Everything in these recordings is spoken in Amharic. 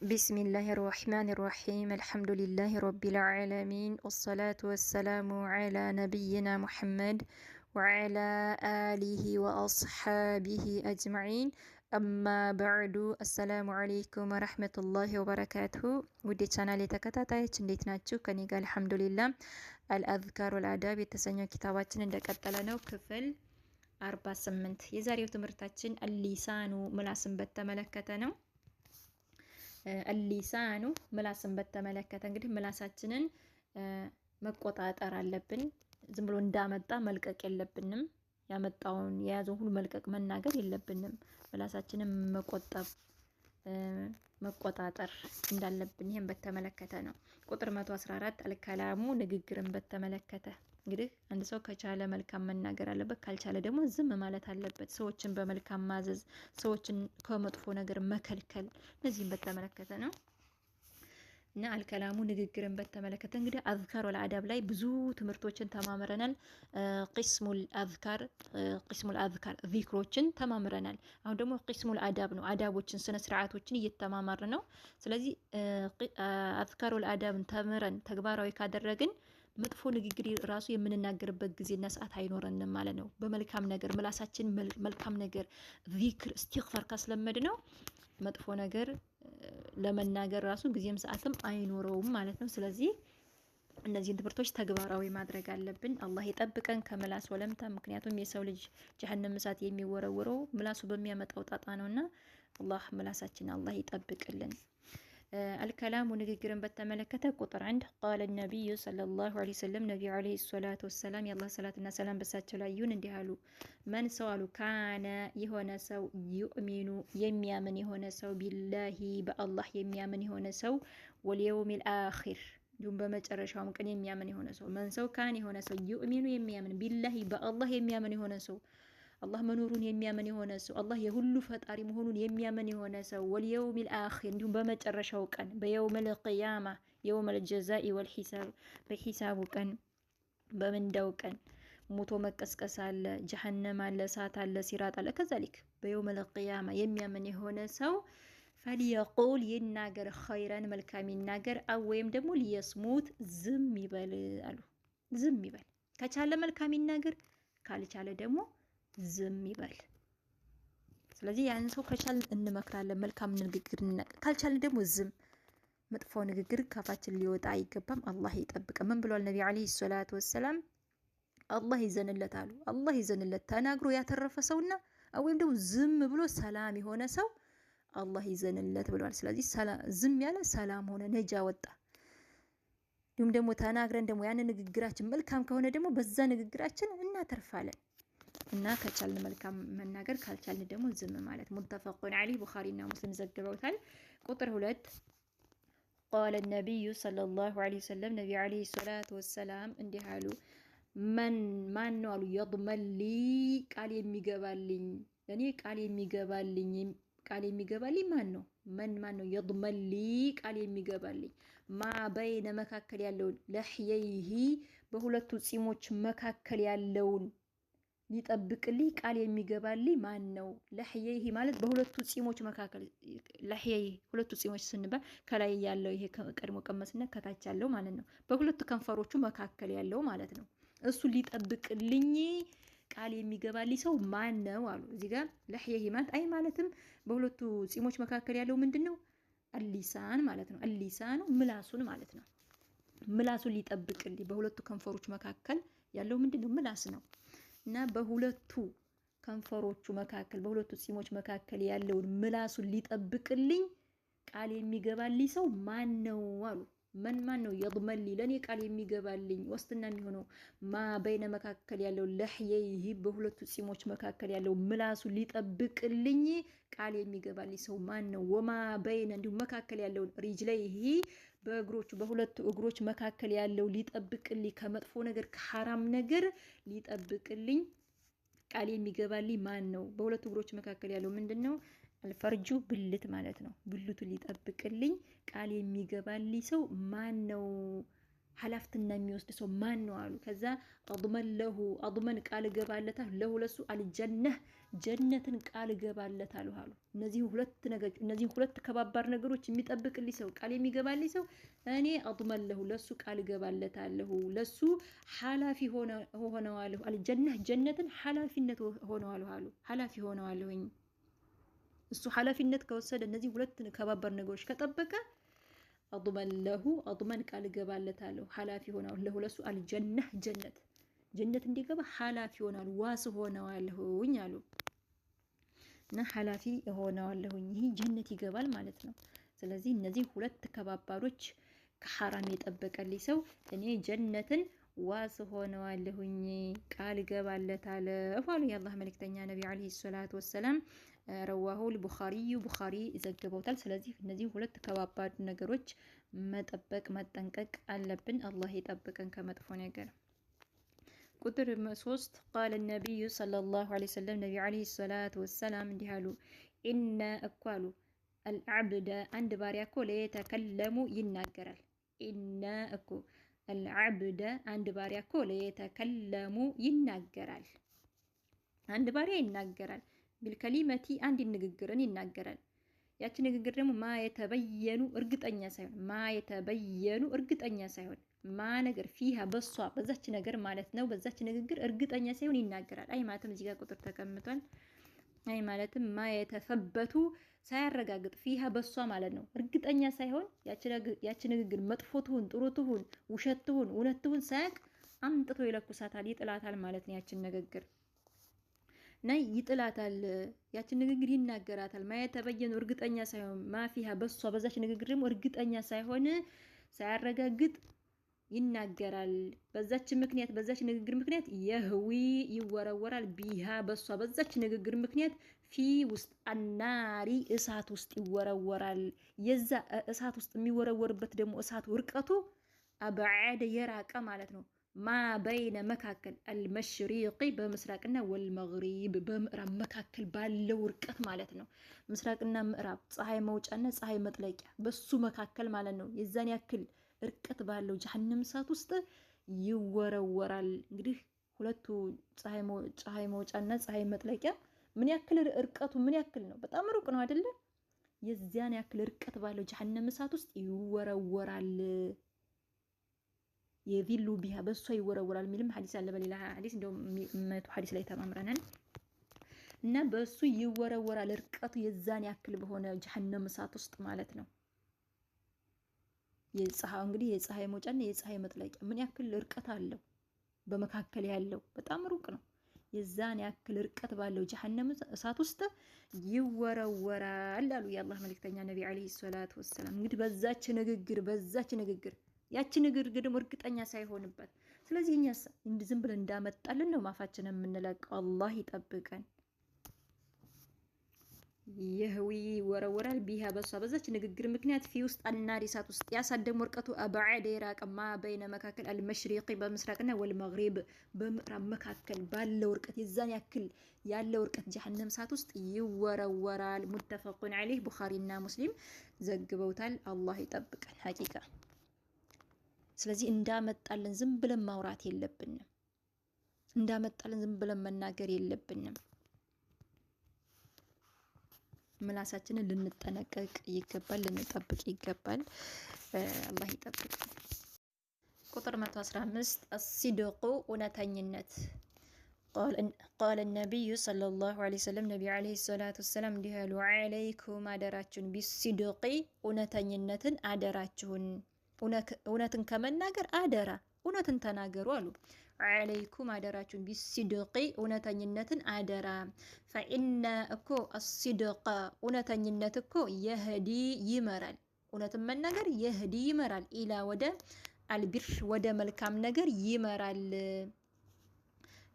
بسم الله الرحمن الرحيم الحمد لله رب العالمين والصلاة والسلام على نبينا محمد وعلى آله وأصحابه أجمعين أما بعد السلام عليكم ورحمة الله وبركاته ودي channel ተከታታዮች እንዴት ናችሁ? ከኔ ጋር አልሐምዱሊላህ አልአዝካር ወልአዳብ የተሰኘው ኪታባችን እንደቀጠለ ነው። ክፍል 48 የዛሬው ትምህርታችን አልሊሳኑ ምላስን በተመለከተ ነው። አልሊሳኑ ምላስን በተመለከተ እንግዲህ ምላሳችንን መቆጣጠር አለብን። ዝም ብሎ እንዳመጣ መልቀቅ የለብንም። ያመጣውን የያዘውን ሁሉ መልቀቅ መናገር የለብንም። ምላሳችንን መቆጣጠር እንዳለብን ይሄን በተመለከተ ነው። ቁጥር 114 አልከላሙ ንግግርን በተመለከተ እንግዲህ አንድ ሰው ከቻለ መልካም መናገር አለበት፣ ካልቻለ ደግሞ ዝም ማለት አለበት። ሰዎችን በመልካም ማዘዝ፣ ሰዎችን ከመጥፎ ነገር መከልከል፣ እነዚህን በተመለከተ ነው። እና አልከላሙ ንግግርን በተመለከተ እንግዲህ አዝካር ወልአዳብ ላይ ብዙ ትምህርቶችን ተማምረናል። ቂስሙል አዝካር ዚክሮችን ተማምረናል። አሁን ደግሞ ቂስሙል አዳብ ነው። አዳቦችን፣ ስነ ስርዓቶችን እየተማማር ነው። ስለዚህ አዝካር ወልአዳብን ተምረን ተግባራዊ ካደረግን መጥፎ ንግግር ራሱ የምንናገርበት ጊዜና ሰዓት አይኖረንም ማለት ነው። በመልካም ነገር ምላሳችን መልካም ነገር ዚክር ኢስቲግፋር ካስለመድ ነው መጥፎ ነገር ለመናገር ራሱ ጊዜም ሰዓትም አይኖረውም ማለት ነው። ስለዚህ እነዚህን ትምህርቶች ተግባራዊ ማድረግ አለብን። አላህ ይጠብቀን ከምላስ ወለምታ። ምክንያቱም የሰው ልጅ ጀሀነም እሳት የሚወረወረው ምላሱ በሚያመጣው ጣጣ ነውና አላህ ምላሳችን አላህ ይጠብቅልን። አልከላሙ ንግግርን በተመለከተ ቁጥር 1 ቃለ ነቢዩ ሰለላሁ ዐለይሂ ወሰለም ነቢዩ ዐለይሂ ሰላቱ ወሰላም የአላህ ሰላትና ሰላም በሳቸው ላይ ይሁን እንዲህ አሉ። መን ሰው አሉ ካነ የሆነ ሰው ዩእሚኑ የሚያምን የሆነ ሰው ቢላሂ በአላህ የሚያምን የሆነ ሰው ወልየውሚል አኺር እንዲሁም በመጨረሻውም ቀን የሚያምን የሆነ ሰው መን ሰው ካነ የሆነ ሰው ዩእሚኑ የሚያምን ቢላሂ በአላህ የሚያምን የሆነ ሰው አላህ መኖሩን የሚያምን የሆነ ሰው አላህ የሁሉ ፈጣሪ መሆኑን የሚያምን የሆነ ሰው ወልየውሚል አኺር እንዲሁም በመጨረሻው ቀን በየውመል ቂያማ የውመል ጀዛኢ ወልሂሳብ በሂሳቡ ቀን በምንዳው ቀን ሞቶ መቀስቀስ አለ፣ ጀሀነም አለ፣ እሳት አለ፣ ሲራጥ አለ። ከዛሊክ በየውመል ቂያማ የሚያምን የሆነ ሰው ፈልየቁል ይናገር ኸይረን መልካም ይናገር አው ወይም ደግሞ ሊየስሙት ዝም ይበል አሉ። ዝም ይበል ከቻለ መልካም ይናገር፣ ካልቻለ ደግሞ ዝም ይበል። ስለዚህ ያን ሰው ከቻልን እንመክራለን፣ መልካም ንግግር ካልቻልን ደግሞ ዝም። መጥፎ ንግግር ካፋችን ሊወጣ አይገባም። አላህ ይጠብቀን። ምን ብሏል ነብዩ አለይሂ ሰላቱ ወሰላም? አላህ ይዘንለት አሉ። አላህ ይዘንለት ተናግሮ ያተረፈ ሰውና ወይም ደግሞ ዝም ብሎ ሰላም የሆነ ሰው አላህ ይዘንለት ብሏል። ስለዚህ ዝም ያለ ሰላም ሆነ፣ ነጃ ወጣ። እንዲሁም ደግሞ ተናግረን ደግሞ ያን ንግግራችን መልካም ከሆነ ደግሞ በዛ ንግግራችን እናተርፋለን። እና ከቻልን መልካም መናገር ካልቻልን ደግሞ ዝም ማለት። ሙተፈቁን ዐለይሂ ቡኻሪና ሙስሊም ዘግበውታል። ቁጥር 2 ቃለ ነቢዩ ሰለላሁ ዐለይሂ ወሰለም ነቢዩ ዐለይሂ ሰላቱ ወሰላም እንዲህ አሉ። ማን ነው አሉ የድመሊ ቃል የሚገባልኝ ለኔ ቃል የሚገባልኝ ማን ነው? ማን ነው የድመሊ ቃል የሚገባልኝ ማ በይነ መካከል ያለውን ለህየይሂ በሁለቱ ጺሞች መካከል ያለውን ሊጠብቅልኝ ቃል የሚገባልኝ ማን ነው? ለህየይሂ ማለት በሁለቱ ጺሞች መካከል ለህየይሂ ሁለቱ ጺሞች ስንባል ከላይ ያለው ይሄ ቀድሞ ቀመስና ከታች ያለው ማለት ነው። በሁለቱ ከንፈሮቹ መካከል ያለው ማለት ነው። እሱ ሊጠብቅልኝ ቃል የሚገባልኝ ሰው ማን ነው አሉ። እዚህ ጋር ለህየይሂ ማለት አይ ማለትም በሁለቱ ጺሞች መካከል ያለው ምንድነው? አልሊሳን ማለት ነው። አልሊሳኑ ምላሱን ማለት ነው። ምላሱን ሊጠብቅልኝ በሁለቱ ከንፈሮች መካከል ያለው ምንድነው? ምላስ ነው። እና በሁለቱ ከንፈሮቹ መካከል በሁለቱ ጺሞች መካከል ያለውን ምላሱን ሊጠብቅልኝ ቃል የሚገባልኝ ሰው ማን ነው አሉ። ማን ነው የድመሊ ለኔ ቃል የሚገባልኝ ዋስትና የሚሆነው ማ በይነ መካከል ያለው ለህየይሂ በሁለቱ ጺሞች መካከል ያለው ምላሱን ሊጠብቅልኝ ቃል የሚገባልኝ ሰው ማን ነው? ወማ በይነ እንዲሁም መካከል ያለውን ሪጅለይሂ በእግሮቹ በሁለቱ እግሮች መካከል ያለው ሊጠብቅልኝ ከመጥፎ ነገር ከሐራም ነገር ሊጠብቅልኝ ቃል የሚገባልኝ ማን ነው? በሁለቱ እግሮች መካከል ያለው ምንድነው? አልፈርጁ ብልት ማለት ነው። ብልቱ ሊጠብቅልኝ ቃል የሚገባልኝ ሰው ማን ነው? ሀላፍትና የሚወስድ ሰው ማን ነው አሉ። ከዛ አድመን ቃል ገባለታ ለሁለሱ አልጀነህ ጀነትን ቃል እገባለታለሁ አሉ። እነዚህ ሁለት ከባባር ነገሮች የሚጠብቅልኝ ሰው ቃል የሚገባልኝ ሰው እኔ አጥመለሁ ለሱ ቃል እገባለታለሁ ለሱ ሐላፊ ሆነዋለሁ ጀነትን ሐላፊነት ሆነዋለሁ አሉ። ሐላፊ ሆነዋለሁኝ እሱ ሐላፊነት ከወሰደ እነዚህ ሁለት ከባባር ነገሮች ከጠበቀ አጥመን ቃል እገባለታለሁ ሐላፊ ሆነዋለሁ ለሱ ጀነት እንዲገባ ሐላፊ ሆነዋል ዋስ ሆነዋለሁኝ አሉ። እና ሐላፊ ሆነዋለሁኝ ይሄ ጀነት ይገባል ማለት ነው። ስለዚህ እነዚህ ሁለት ከባባሮች ከሐራም የጠበቀልኝ ሰው እኔ ጀነትን ዋስ ሆነዋለሁኝ ቃል እገባለታለሁ አሉ የአላህ መልእክተኛ ነቢ አለይሂ ሰላቱ ወሰላም። ረዋሁል ቡኻሪ ዘግበውታል። ስለዚህ እነዚህ ሁለት ከባባድ ነገሮች መጠንቀቅ አለብን። አላህ ይጠብቀን ከመጥፎ ነገር። ቁጥር 3 ቃለ ነቢዩ ሰለላሁ ዐለይሂ ወሰለም ነቢ ዐለይሂ ሰላቱ ወሰላም እንዲህ አሉ። ኢነ እኮ አሉ አልዓብደ አንድ ባሪያ እኮ ለየተከለሙ ይናገራል። ኢነ እኮ አልዓብደ አንድ ባሪያ እኮ ለየተከለሙ ይናገራል። አንድ ባሪያ ይናገራል ቢልከሊመቲ አንድ ንግግርን ይናገራል። ያቺ ንግግር ደግሞ ማየተበየኑ እርግጠኛ ሳይሆን ነገር ፊሃ በሷ በዛች ነገር ማለት ነው። በዛች ንግግር እርግጠኛ ሳይሆን ይናገራል። አይ ማለትም እዚህ ጋር ቁጥር ተቀምጧል። አይ ማለትም ማየተፈበቱ ሳያረጋግጥ ፊሃ በሷ ማለት ነው። እርግጠኛ ሳይሆን ያቺ ንግግር መጥፎ ትሁን ጥሩ ትሁን ውሸት ትሁን እውነት ትሁን ሳያቅ አምጥቶ ይለኩሳታል፣ ይጥላታል ማለት ነው። ያቺን ንግግር ናይ ይጥላታል። ያቺን ንግግር ይናገራታል። ማየተበየኑ እርግጠኛ ሳይሆን ማፊሃ በሷ በዛች ንግግር ደግሞ እርግጠኛ ሳይሆን ሳያረጋግጥ ይናገራል። በዛች ንግግር ምክንያት የህዊ ይወረወራል ቢሃ በሷ በዛች ንግግር ምክንያት ፊ ውስጥ አናሪ እሳት ውስጥ ይወረወራል። የዛ እሳት ውስጥ የሚወረወርበት ደግሞ እሳቱ ርቀቱ አብዓደ የራቀ ማለት ነው። ማ በይነ መካከል አልመሽሪቂ በምስራቅና ወልመግሪብ በምዕራብ መካከል ባለው ርቀት ማለት ነው። ምስራቅና ምዕራብ ፀሐይ መውጫና ፀሐይ መጥለቂያ በሱ መካከል ማለት ነው። የዛን ያክል እርቀት ባለው ጀሀነም እሳት ውስጥ ይወረወራል። እንግዲህ ሁለቱ ፀሐይ መውጫና ፀሐይ መጥለቂያ ምን ያክል እርቀቱ ምን ያክል ነው? በጣም ሩቅ ነው አይደለ? የዚያን ያክል እርቀት ባለው ጀሀነም እሳት ውስጥ ይወረወራል። የቪሉ ቢሃ በሷ ይወረወራል የሚልም ሐዲስ አለ። በሌላ ሐዲስ እንደውም መቶ ሐዲስ ላይ ተማምረናል። እና በሱ ይወረወራል እርቀቱ የዛን ያክል በሆነ ጀሀነም እሳት ውስጥ ማለት ነው። የፀሐይ መውጫና የፀሐይ መጥለቂያ ምን ያክል እርቀት አለው? በመካከል ያለው በጣም ሩቅ ነው። የዛን ያክል እርቀት ባለው ጀሀነም እሳት ውስጥ ይወረወራል አሉ የአላህ መልእክተኛ ነቢ አለይሂ ሰላቱ ወሰላም። እንግዲህ በዛች ንግግር ያቺ ንግግር ደግሞ እርግጠኛ ሳይሆንበት፣ ስለዚህ እኛ ዝም ብለን እንዳመጣልን ነው ማፋችን የምንለቀው። አላህ ይጠብቀን። የህዊ ወረወራል ቢሃ በሷ በዛች ንግግር ምክንያት ፊ ውስጥ አናሪ እሳት ውስጥ ያሳደሙ ወርቀቱ አብዓደ የራቀ ማ በይነ መካከል አልመሽሪቂ በምስራቅና ወልመግሪብ በምዕራብ መካከል ባለው ወርቀት የዛን ያክል ያለው ወርቀት ጀሀነም እሳት ውስጥ ይወረወራል። ሙተፈቁን ዐለይህ ቡኻሪና ሙስሊም ዘግበውታል። አላህ ይጠብቀን ሐቂቃ። ስለዚህ እንዳመጣልን ዝም ብለን ማውራት የለብንም። እንዳመጣልን ዝም ብለን መናገር የለብንም። ምላሳችንን ልንጠነቀቅ ይገባል፣ ልንጠብቅ ይገባል። አላህ ይጠብቅ። ቁጥር 115 አስሲድቁ እውነተኝነት። ቃለ ነቢዩ ሰለላሁ ዐለይሂ ወሰለም ነቢ ዐለይሂ ሰላቱ ወሰላም እንዲህ አሉ። ዐለይኩም አደራችሁን፣ ቢሲድቂ እውነተኝነትን አደራችሁን። እውነትን ከመናገር አደራ፣ እውነትን ተናገሩ አሉ። ዐለይኩም አደራችሁን፣ ቢሲድቂ እውነተኝነትን አደራ። ፈኢነ እኮ አሲድቀ እውነተኝነት እኮ የህዲ ይመራል፣ እውነትን መናገር የህዲ ይመራል። ኢላ ወደ አልቢር ወደ መልካም ነገር ይመራል።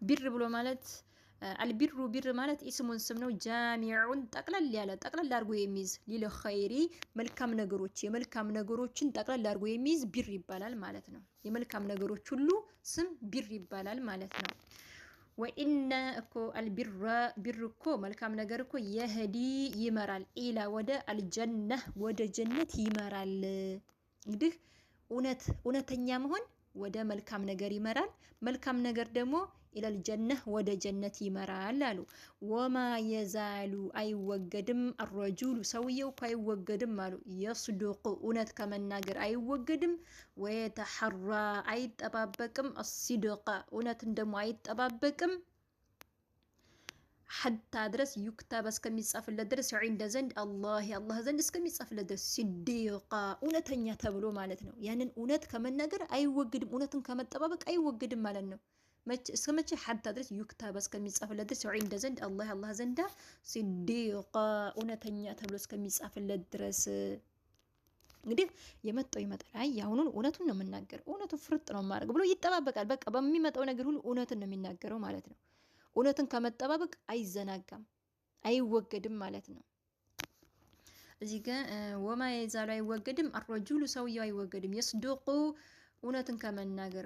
ቢር ብሎ ማለት አልቢሩ ቢር ማለት ኢስሙን ስም ነው። ጃሚዑን ጠቅለል አድርጎ የሚይዝ ሊለ ኸይሪ መልካም ነገሮች የመልካም ነገሮችን ጠቅለል አድርጎ የሚይዝ ቢር ይባላል ማለት ነው። የመልካም ነገሮች ሁሉ ስም ቢር ይባላል ማለት ነው። ወኢነ እኮ አልቢራ ቢር እኮ መልካም ነገር እኮ የህዲ ይመራል። ኢላ ወደ አልጀነህ ወደ ጀነት ይመራል። እንግዲህ እውነተኛ መሆን ወደ መልካም ነገር ይመራል። መልካም ነገር ደግሞ ኢለል ጀነህ ወደ ጀነት ይመራል አሉ። ወማ የዛሉ አይወገድም አረጁሉ ሰውየው እኮ አይወገድም አሉ። የስዱቁ እውነት ከመናገር አይወገድም። ወየተሐራ አይጠባበቅም። አሲድቃ እውነትን ደግሞ አይጠባበቅም። ሐታ ድረስ ዩክተበ እስከሚጻፍለት ድረስ ዒንደ ዘንድ አላህ ዘንድ እስከሚጻፍለት ድረስ ሲዲቃ እውነተኛ ተብሎ ማለት ነው። ያንን እውነት ከመናገር አይወግድም፣ እውነትን ከመጠባበቅ አይወግድም ማለት ነው። እስከ መቼ? ሐታ ድረስ ዩክተበ እስከሚጻፍለት ድረስ ዒንደ ዘንድ አላህ ዘንዳ ሲዲቃ እውነተኛ ተብሎ እስከሚጻፍለት ድረስ። እንግዲህ የመጣው ይመጣል። አይ ያሁኑን እውነቱን ነው የምናገረው፣ እውነቱን ፍርጥ ነው የማደርገው ብሎ ይጠባበቃል። በቃ በሚመጣው ነገር ሁሉ እውነትን ነው የሚናገረው ማለት ነው። እውነትን ከመጠባበቅ አይዘናጋም፣ አይወገድም ማለት ነው። እዚህ ጋር ወማ የዛሉ አይወገድም። አረጁሉ ሰውየው አይወገድም። የስዱቁ እውነትን ከመናገር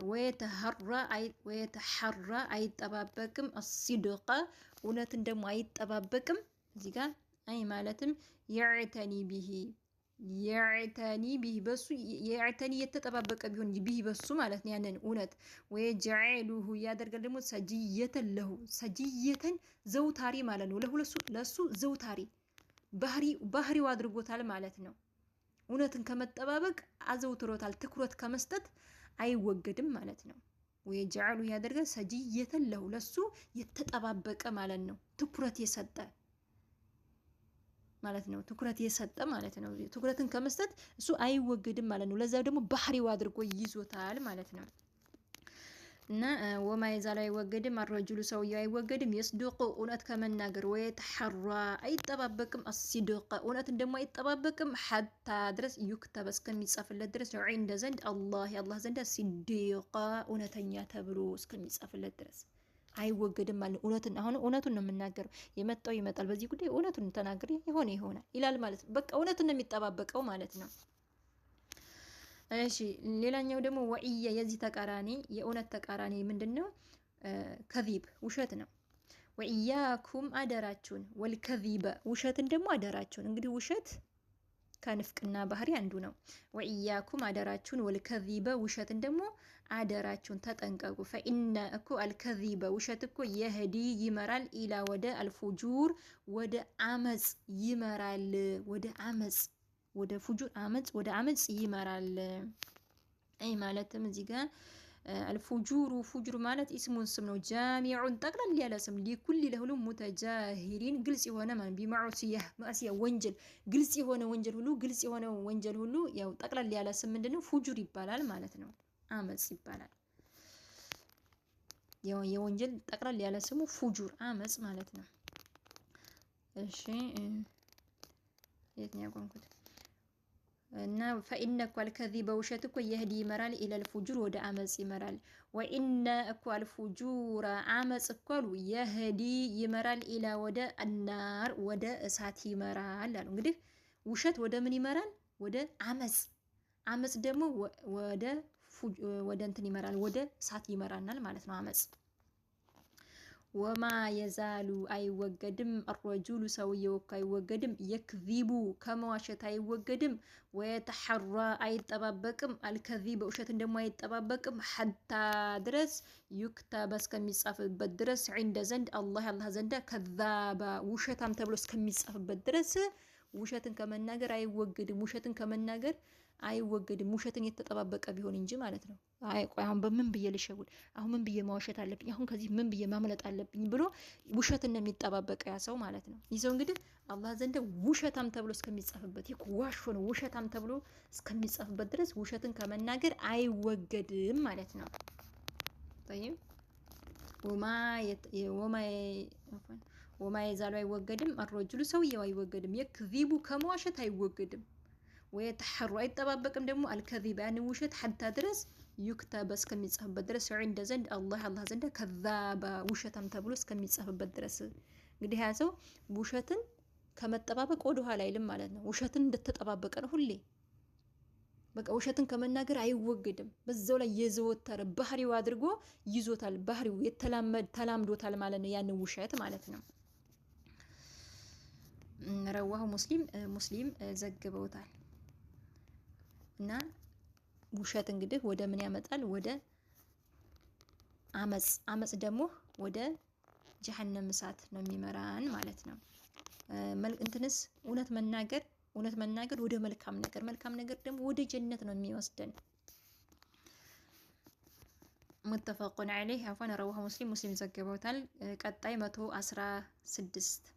ወየተሐራ አይጠባበቅም። አሲድቃ እውነትን ደግሞ አይጠባበቅም። እዚህ ጋር አይ ማለትም የዕተኒ ቢሂ በሱ የዕተኒ የተጠባበቀ ቢሆን ቢሂ በሱ ማለት ነው። ያንን እውነት ወየጀዐሉሁ ያደርጋል ደግሞ ሰጂየተን ዘውታሪ ማለት ነው። ለሱ ዘውታሪ ባህሪው አድርጎታል ማለት ነው። እውነትን ከመጠባበቅ አዘውትሮታል። ትኩረት ከመስጠት አይወገድም ማለት ነው። ወየጀዐሉሁ ያደርጋል ሰጂየተን ለሱ የተጠባበቀ ማለት ነው። ትኩረት የሰጠ ማለት ነው። ትኩረት የሰጠ ማለት ነው። ትኩረትን ከመስጠት እሱ አይወገድም ማለት ነው። ለዛው ደግሞ ባህሪው አድርጎ ይዞታል ማለት ነው። እና ወማ የዛሉ አይወገድም። አረጁሉ ሰውየው አይወገድም። የስዱቁ እውነት ከመናገር ወየተሐራ አይጠባበቅም። አሲድቅ እውነትን ደግሞ አይጠባበቅም። ሐታ ድረስ ዩክተበ እስከሚጻፍለት ድረስ ዒንደ ዘንድ አላህ ዘንድ ሲዲቃ እውነተኛ ተብሎ እስከሚጻፍለት ድረስ አይወገድም ማለት እውነቱን ነው የምናገረው። የመጣው ይመጣል። በዚህ ጉዳይ እውነቱን ተናግሬ ይሆናል ይላል ማለት ነው። በቃ እውነቱን ነው የሚጠባበቀው ማለት ነው። እሺ ሌላኛው ደግሞ ወኢየ የዚህ ተቃራኒ የእውነት ተቃራኒ ምንድነው? ከዚብ ውሸት ነው። ወኢያኩም አደራችሁን፣ ወልከዚበ ውሸትን ደግሞ አደራችሁን። እንግዲህ ውሸት ከንፍቅና ባህሪ አንዱ ነው። ወኢያኩም አደራችሁን፣ ወልከዚበ ውሸትን ደግሞ አደራችሁን ተጠንቀቁ። ፈኢነ እኮ አልከዚበ ውሸት እኮ የህዲ ይመራል፣ ኢላ ወደ አልፉጁር ወደ አመጽ ይመራል፣ ወደ አመጽ ወደ ፉጁር አመጽ ወደ አመጽ ይመራል። አይ ማለትም እዚህ ጋር ፉጁር ማለት ኢስሙን ስም ነው። ጃሚዑን ጠቅላላ ያለ ስም ሊኩል ለሁሉም ሙተጃሂሪን ግልጽ የሆነ ማለት ቢማዕሲያ ወንጀል ግልጽ የሆነ ወንጀል ሁሉ ያው ጠቅላላ ያለ ስም ምንድነው? ፉጁር ይባላል ማለት ነው። አመጽ ይባላል። ያው የወንጀል ጠቅላላ ያለ ስሙ ፉጁር አመጽ ማለት ነው። እሺ የትኛው ቆንኩት እና ፈኢነ እኮ አልከዚበ ውሸት እኮ የህዲ ይመራል፣ ኢለል ፉጁር ወደ አመጽ ይመራል። ወኢነ እኮ አልፉጁር አመጽ እኮ የህዲ ይመራል፣ ኢላ ወደ አናር ወደ እሳት ይመራል አሉ። እንግዲህ ውሸት ወደ ምን ይመራል? ወደ አመጽ። አመጽ ደግሞ ወደ እንትን ይመራል፣ ወደ እሳት ይመራናል ማለት ነው። አመጽ ወማ የዛሉ አይወገድም። አረጁሉ ሰውየው እኮ አይወገድም። የክዚቡ ከመዋሸት አይወገድም። ወየተሐራ አይጠባበቅም። አልከዚበ ውሸትን ደግሞ አይጠባበቅም። ሐታ ድረስ ዩክተበ እስከሚጻፍበት ድረስ ዒንደ ዘንድ አላህ ዘንዳ ከዛባ ውሸታም ተብሎ እስከሚጻፍበት ድረስ ውሸትን ከመናገር አይወገድም። ውሸትን የተጠባበቀ ቢሆን እንጂ ማለት ነው። አይ ቆይ አሁን በምን ብዬ ልሸውድ? አሁን ምን ብዬ ማዋሸት አለብኝ? አሁን ከዚህ ምን ብዬ ማምለጥ አለብኝ ብሎ ውሸትን ነው የሚጠባበቀ ያ ሰው ማለት ነው። ይህ ሰው እንግዲህ አላህ ዘንድ ውሸታም ተብሎ እስከሚጻፍበት ዋሾ ነው ውሸታም ተብሎ እስከሚጻፍበት ድረስ ውሸትን ከመናገር አይወገድም ማለት ነው። طيب ወማ የዛሉ አይወገድም። አረጁሉ ሰውየው አይወገድም። የክዚቡ ከመዋሸት አይወገድም። ወየተሐሩ አይጠባበቅም ደግሞ አልከዚብ ያን ውሸት ሐታ ድረስ ዩክተበ እስከሚጻፍበት ድረስ ዒንደ ዘንድ አላህ ዘንድ ከዛባ ውሸታም ተብሎ እስከሚጻፍበት ድረስ። እንግዲህ ያ ሰው ውሸትን ከመጠባበቅ ወደ ኋላ አይልም ማለት ነው። ውሸትን እንደተጠባበቀ ነው ሁሌ። በቃ ውሸትን ከመናገር አይወገድም። በዛው ላይ የዘወተረ ባህሪው አድርጎ ይዞታል። ባህሪው ተላምዶታል ማለት ነው። ያን ውሸት ማለት ነው። ረዋሁ ሙስሊም ዘግበውታል። እና ውሸት እንግዲህ ወደ ምን ያመጣል? ወደ አመጽ ደግሞ ወደ ጀሀነም እሳት ነው የሚመራን ማለት ነው። እንትንስ እውነት መናገር ወደ መልካም ነገር ደግሞ ወደ ጀነት ነው የሚወስደን። ሙተፈቁን ዐለይህ አፏን ረዋሁ ሙስሊም ዘግበውታል። ቀጣይ 116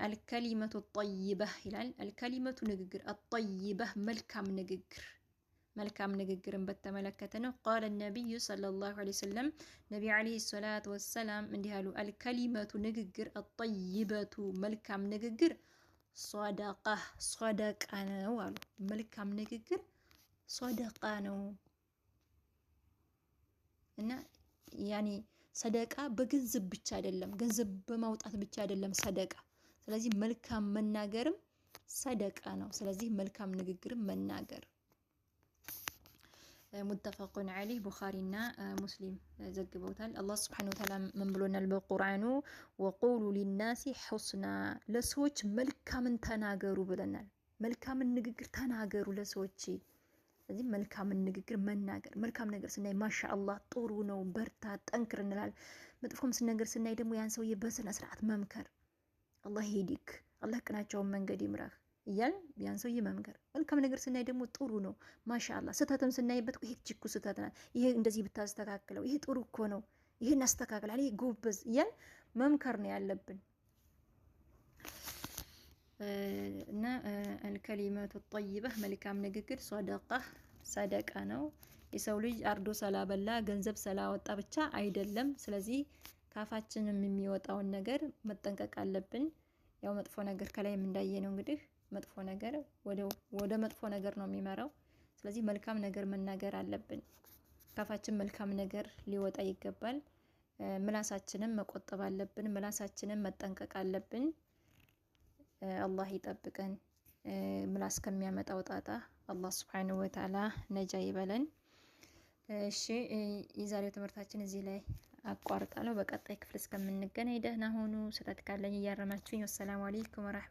አልከሊመቱ ጠይበህ ይላል። አልከሊመቱ ንግግር፣ አጠይበህ መልካም ንግግርን በተመለከተ ነው። ቃለ ነቢዩ ሰለላሁ ዐለይሂ ወሰለም ነቢ ዐለይሂ ሰላቱ ወሰላም እንዲህ አሉ። አልከሊመቱ ንግግር፣ አጠይበቱ መልካም ንግግር ሷደቃ ነው አሉ። መልካም ንግግር ሷደቃ ነው እና ያኔ ሰደቃ በገንዘብ ብቻ አይደለም፣ ገንዘብ በማውጣት ብቻ አይደለም ሰደቃ። ስለዚህ መልካም መናገርም ሰደቃ ነው። ስለዚህ መልካም ንግግርም መናገር። ሙተፈቁን ዐለይህ ቡኻሪና ሙስሊም ዘግበውታል። አላህ ሱብሓነሁ ወተዓላ ምን ብሎናል በቁርአኑ? ወቁሉ ሊናሲ ሑስና፣ ለሰዎች መልካምን ተናገሩ ብለናል። መልካምን ንግግር ተናገሩ ለሰዎች። ስለዚህ መልካምን ንግግር መናገር። መልካም ነገር ስናይ ማሻአላህ ጥሩ ነው በርታ ጠንክር እንላለን። መጥፎም ነገር ስናይ ደግሞ ያን ሰውዬ በስነ ስርዓት መምከር። አላህ ሄዲክ፣ አላህ ቅናቸውን መንገድ ይምራህ እያል ያን ሰውዬ መምከር። መልካም ነገር ስናይ ደግሞ ጥሩ ነው ማሻአላህ። ስህተትም ስናይበት ይሄ ችኩ ስህተት ናት፣ ይሄ እንደዚህ ብታስተካክለው፣ ይሄ ጥሩ እኮ ነው፣ ይሄን አስተካክላል፣ ይሄ ጎበዝ እያል መምከር ነው ያለብን። እና አልከሊመቱ ጠይበህ መልካም ንግግር ሰደቃ ነው። የሰው ልጅ አርዶ ሰላበላ ገንዘብ ስላወጣ ብቻ አይደለም። ስለዚህ ካፋችንም የሚወጣውን ነገር መጠንቀቅ አለብን። ያው መጥፎ ነገር ከላይም እንዳየ ነው እንግዲህ መጥፎ ነገር ወደ መጥፎ ነገር ነው የሚመራው። ስለዚህ መልካም ነገር መናገር አለብን። ካፋችን መልካም ነገር ሊወጣ ይገባል። ምላሳችንን መቆጠብ አለብን። ምላሳችንን መጠንቀቅ አለብን። አላህ ይጠብቀን ምላስ ከሚያመጣው ጣጣ። አላህ ሱብሓነሁ ወተዓላ ነጃ ይበለን። እሺ የዛሬው ትምህርታችን እዚህ ላይ አቋርጣለሁ። በቀጣይ ክፍል እስከምንገናኝ ደህና ሆኑ። ስህተት ካለኝ እያረማችሁኝ። ወሰላሙ አለይኩም ወራህመቱላህ